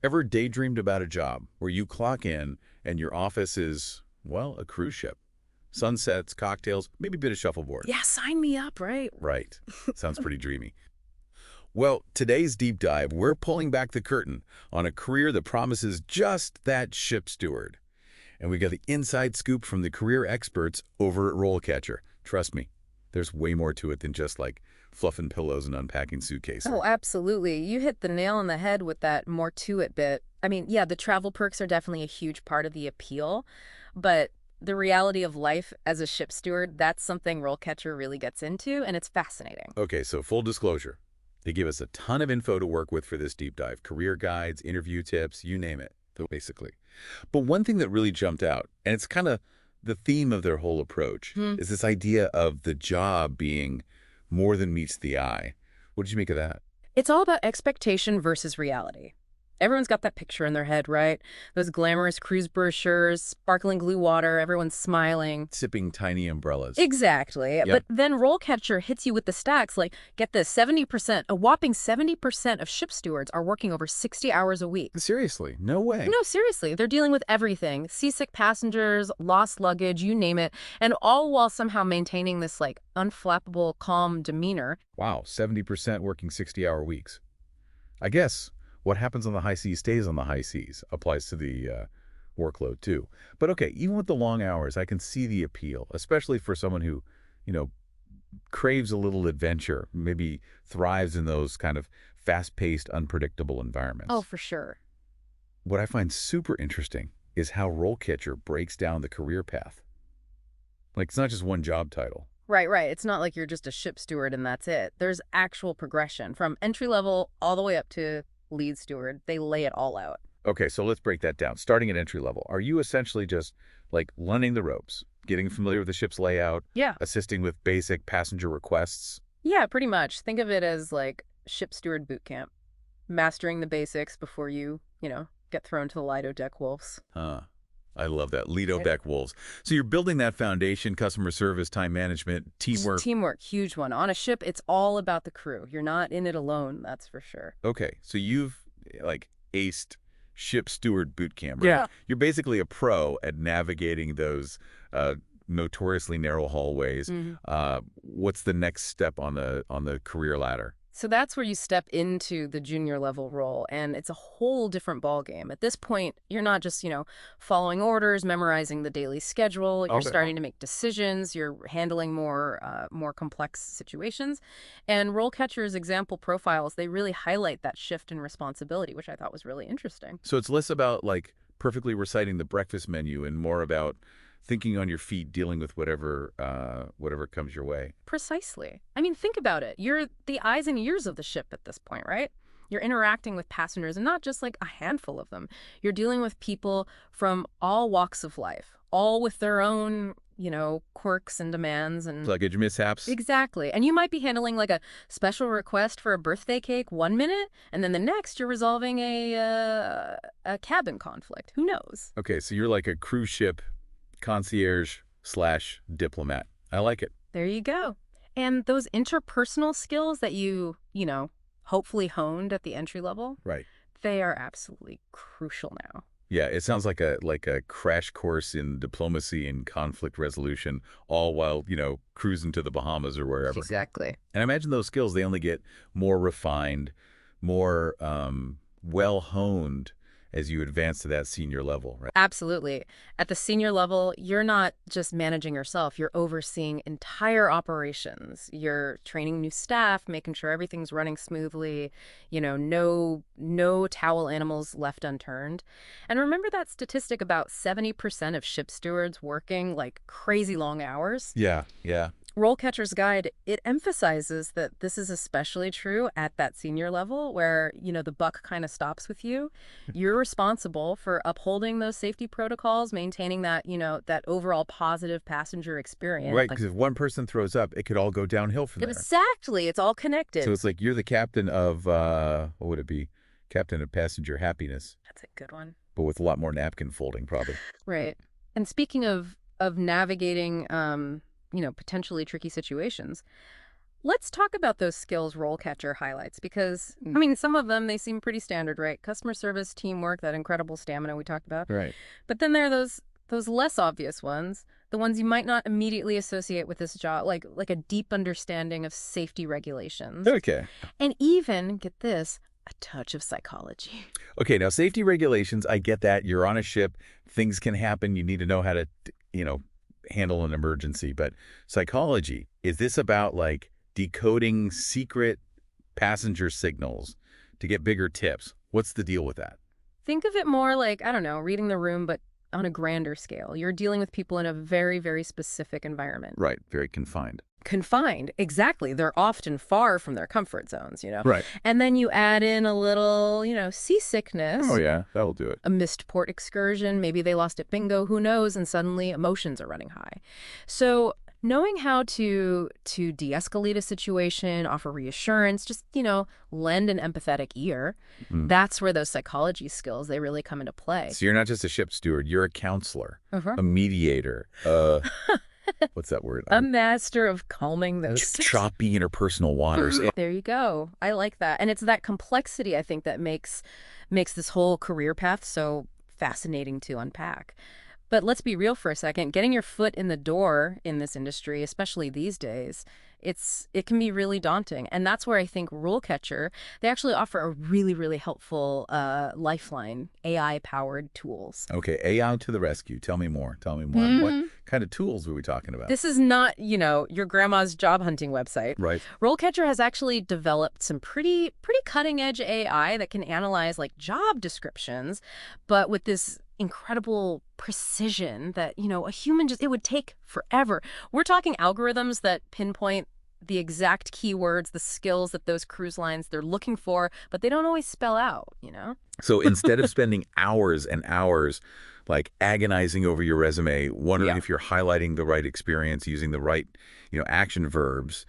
Ever daydreamed about a job where you clock in and your office is, well, a cruise ship? Sunsets, cocktails, maybe a bit of shuffleboard. Yeah, sign me up, right? Right. Sounds pretty dreamy. Well, today's deep dive, we're pulling back the curtain on a career that promises just that ship steward. And we got the inside scoop from the career experts over at RoleCatcher. Trust me, there's way more to it than just like fluffing pillows and unpacking suitcases. Oh, absolutely. You hit the nail on the head with that more to it bit. I mean, yeah, the travel perks are definitely a huge part of the appeal, but the reality of life as a ship steward, that's something RoleCatcher really gets into, and it's fascinating. Okay, so full disclosure. They give us a ton of info to work with for this deep dive. Career guides, interview tips, you name it, basically. But one thing that really jumped out, and it's kind of the theme of their whole approach, is this idea of the job being more than meets the eye. What did you make of that? It's all about expectation versus reality. Everyone's got that picture in their head, right? Those glamorous cruise brochures, sparkling blue water, everyone's smiling. Sipping tiny umbrellas. Exactly. Yep. But then RoleCatcher hits you with the stacks like, get this, 70%, a whopping 70% of ship stewards are working over 60 hours a week. Seriously, no way. No, seriously, they're dealing with everything. Seasick passengers, lost luggage, you name it, and all while somehow maintaining this like unflappable, calm demeanor. Wow, 70% working 60-hour weeks. I guess what happens on the high seas stays on the high seas applies to the workload too. But okay, even with the long hours, I can see the appeal, especially for someone who, craves a little adventure, maybe thrives in those kind of fast-paced, unpredictable environments. Oh, for sure. What I find super interesting is how RoleCatcher breaks down the career path. Like, it's not just one job title. Right, right. It's not like you're just a ship steward and that's it. There's actual progression from entry level all the way up to lead steward. They lay it all out. Okay, so let's break that down. Starting at entry level, are you essentially just like learning the ropes, getting familiar with the ship's layout, Yeah. assisting with basic passenger requests? Yeah, pretty much. Think of it as like ship steward boot camp, mastering the basics before you, get thrown to the Lido deck wolves. Huh. I love that. Lido Beck Wolves. So you're building that foundation, customer service, time management, teamwork. Teamwork, huge one. On a ship, it's all about the crew. You're not in it alone, that's for sure. Okay, so you've like aced ship steward boot camp. Right? Yeah. You're basically a pro at navigating those notoriously narrow hallways. What's the next step on the career ladder? So that's where you step into the junior level role, and it's a whole different ballgame. At this point, you're not just, following orders, memorizing the daily schedule. You're starting to make decisions. You're handling more complex situations. And RoleCatcher's example profiles, they really highlight that shift in responsibility, which I thought was really interesting. So it's less about like perfectly reciting the breakfast menu and more about thinking on your feet, dealing with whatever comes your way. Precisely. I mean, think about it. You're the eyes and ears of the ship at this point, right? You're interacting with passengers, and not just like a handful of them. You're dealing with people from all walks of life, all with their own, quirks and demands and Luggage mishaps. Exactly. And you might be handling like a special request for a birthday cake 1 minute, and then the next you're resolving a cabin conflict. Who knows? Okay, so you're like a cruise ship concierge/diplomat. I like it. There you go. And those interpersonal skills that you hopefully honed at the entry level, Right. they are absolutely crucial now. Yeah, it sounds like a crash course in diplomacy and conflict resolution, all while, cruising to the Bahamas or wherever. Exactly. And I imagine those skills, they only get more refined, more well-honed as you advance to that senior level, right? Absolutely. At the senior level, you're not just managing yourself. You're overseeing entire operations. You're training new staff, making sure everything's running smoothly, no towel animals left unturned. And remember that statistic about 70% of ship stewards working like crazy long hours? Yeah. RoleCatcher's guide, it emphasizes that this is especially true at that senior level where, the buck kind of stops with you. You're responsible for upholding those safety protocols, maintaining that, that overall positive passenger experience. Right, because if one person throws up, it could all go downhill from there. Exactly. It's all connected. So it's like you're the captain of, what would it be? Captain of passenger happiness. That's a good one. But with a lot more napkin folding, probably. Right. And speaking of navigating, potentially tricky situations, Let's talk about those skills RoleCatcher highlights because, I mean, some of them, they seem pretty standard, right? Customer service, teamwork, that incredible stamina we talked about. Right. But then there are those less obvious ones, the ones you might not immediately associate with this job, like a deep understanding of safety regulations. Okay. And even, get this, a touch of psychology. Okay, now safety regulations, I get that. You're on a ship. Things can happen. You need to know how to, handle an emergency. But psychology, is this about like decoding secret passenger signals to get bigger tips? What's the deal with that? Think of it more like, I don't know, reading the room, but on a grander scale. You're dealing with people in a very, very specific environment. Right, very confined. Confined, exactly. They're often far from their comfort zones, Right. And then you add in a little, seasickness. Oh, yeah, that'll do it. A missed port excursion, maybe they lost at bingo, who knows, and suddenly emotions are running high. So knowing how to de-escalate a situation, offer reassurance, just, lend an empathetic ear, that's where those psychology skills, they really come into play. So you're not just a ship steward, you're a counselor, Uh-huh. a mediator, what's that word? A master of calming those Choppy interpersonal waters. There you go. I like that. And it's that complexity, I think, that makes this whole career path so fascinating to unpack. But let's be real for a second. Getting your foot in the door in this industry, especially these days, it can be really daunting. And that's where I think RoleCatcher, they actually offer a really, really helpful lifeline, AI-powered tools. Okay, AI to the rescue. Tell me more. What kind of tools are we talking about? This is not, your grandma's job hunting website. Right. RoleCatcher has actually developed some pretty cutting-edge AI that can analyze like job descriptions, but with this incredible precision that, a human it would take forever. We're talking algorithms that pinpoint the exact keywords, the skills that those cruise lines they're looking for, but they don't always spell out, So instead of spending hours and hours like agonizing over your resume, wondering if you're highlighting the right experience, using the right, action verbs,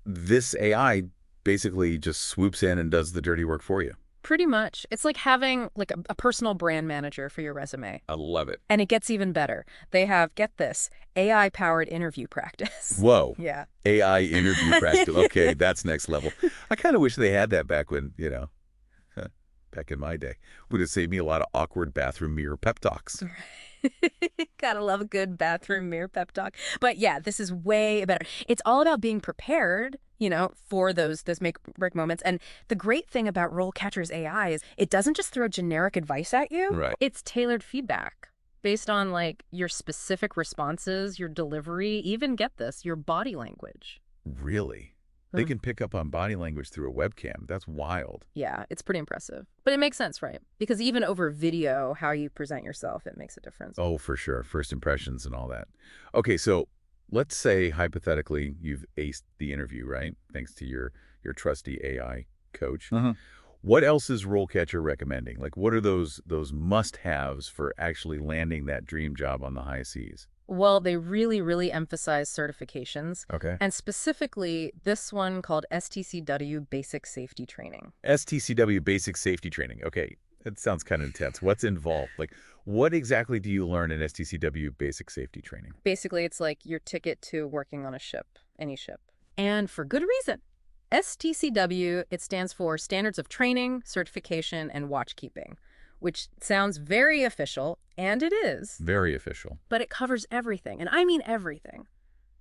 this AI basically just swoops in and does the dirty work for you. Pretty much. It's like having like a personal brand manager for your resume. I love it. And it gets even better. They have, get this, AI-powered interview practice. Whoa. Yeah. AI interview practice. Okay, that's next level. I kind of wish they had that back when, back in my day. Would have saved me a lot of awkward bathroom mirror pep talks. Gotta love a good bathroom mirror pep talk. But yeah, this is way better. It's all about being prepared, for those make break moments. And the great thing about RoleCatcher's AI is it doesn't just throw generic advice at you. Right. It's tailored feedback based on like your specific responses, your delivery, even get this, your body language. Really? They can pick up on body language through a webcam. That's wild. Yeah, it's pretty impressive. But it makes sense, right? Because even over video, how you present yourself, it makes a difference. Oh, for sure. First impressions and all that. Okay, so let's say, hypothetically, you've aced the interview, right? Thanks to your trusty AI coach. What else is RoleCatcher recommending? Like, what are those must-haves for actually landing that dream job on the high seas? Well, they really, really emphasize certifications. Okay. And specifically, this one called STCW Basic Safety Training. STCW Basic Safety Training. Okay, that sounds kind of intense. What's involved? Like, what exactly do you learn in STCW Basic Safety Training? Basically, it's like your ticket to working on a ship, any ship. And for good reason. STCW, it stands for Standards of Training, Certification, and Watchkeeping, which sounds very official, and it is. Very official. But it covers everything, and I mean everything.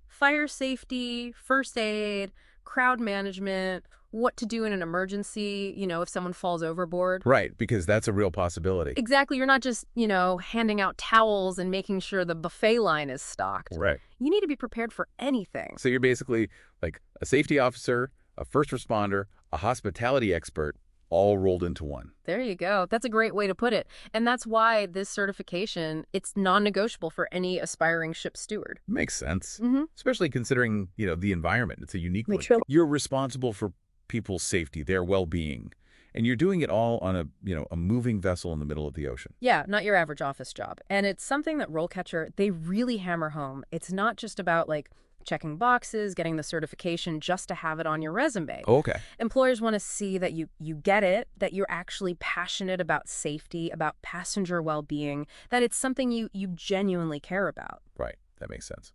Fire safety, first aid, crowd management, what to do in an emergency, if someone falls overboard. Right, because that's a real possibility. Exactly. You're not just, handing out towels and making sure the buffet line is stocked. Right. You need to be prepared for anything. So you're basically like a safety officer, a first responder, a hospitality expert, all rolled into one. There you go. That's a great way to put it. And that's why this certification, it's non-negotiable for any aspiring ship steward. Makes sense. Especially considering, the environment. It's a unique one. Sure. You're responsible for people's safety, their well-being. And you're doing it all on a moving vessel in the middle of the ocean. Yeah, not your average office job. And it's something that RoleCatcher, they really hammer home. It's not just about like checking boxes, getting the certification just to have it on your resume. Oh, okay. Employers want to see that you get it, that you're actually passionate about safety, about passenger well-being, that it's something you genuinely care about. Right. That makes sense.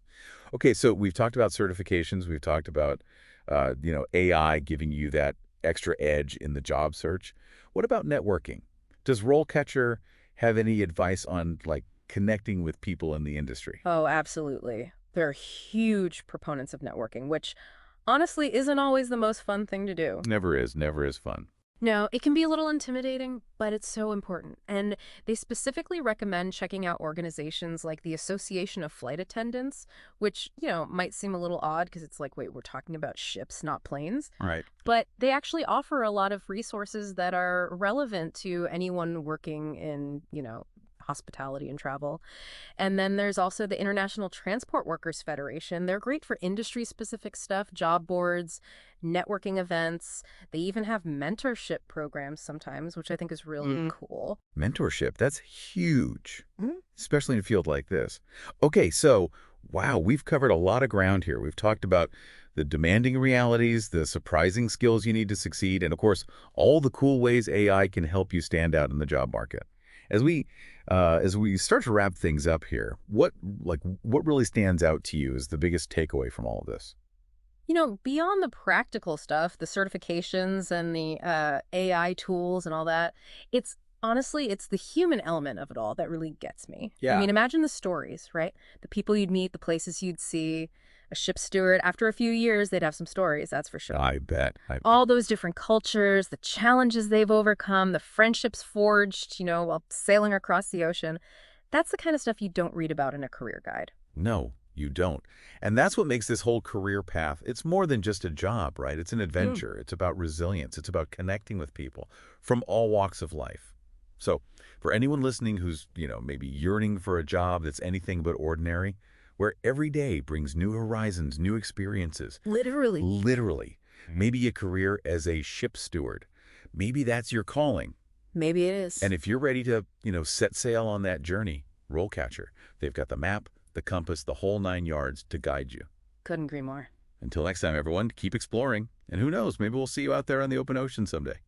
Okay, so we've talked about certifications. We've talked about, AI giving you that extra edge in the job search. What about networking? Does RoleCatcher have any advice on, like, connecting with people in the industry? Oh, absolutely. They're huge proponents of networking, which honestly isn't always the most fun thing to do. Never is fun. No, it can be a little intimidating, but it's so important. And they specifically recommend checking out organizations like the Association of Flight Attendants, which, might seem a little odd because it's like, wait, we're talking about ships, not planes. Right. But they actually offer a lot of resources that are relevant to anyone working in, hospitality and travel. And then there's also the International Transport Workers Federation. They're great for industry-specific stuff, job boards, networking events. They even have mentorship programs sometimes, which I think is really cool. Mentorship, that's huge, especially in a field like this. Okay, so, wow, we've covered a lot of ground here. We've talked about the demanding realities, the surprising skills you need to succeed, and of course, all the cool ways AI can help you stand out in the job market. As we start to wrap things up here, what really stands out to you as the biggest takeaway from all of this? Beyond the practical stuff, the certifications and the AI tools and all that, it's the human element of it all that really gets me. I Yeah. mean, imagine the stories, right? The people you'd meet, the places you'd see. A ship steward, after a few years, they'd have some stories, that's for sure. I bet. All those different cultures, the challenges they've overcome, the friendships forged, while sailing across the ocean. That's the kind of stuff you don't read about in a career guide. No, you don't. And that's what makes this whole career path, it's more than just a job, right? It's an adventure. It's about resilience. It's about connecting with people from all walks of life. So for anyone listening who's, maybe yearning for a job that's anything but ordinary, where every day brings new horizons, new experiences. Literally. Literally. Maybe a career as a ship steward. Maybe that's your calling. Maybe it is. And if you're ready to, set sail on that journey, RoleCatcher. They've got the map, the compass, the whole 9 yards to guide you. Couldn't agree more. Until next time, everyone, keep exploring. And who knows, maybe we'll see you out there on the open ocean someday.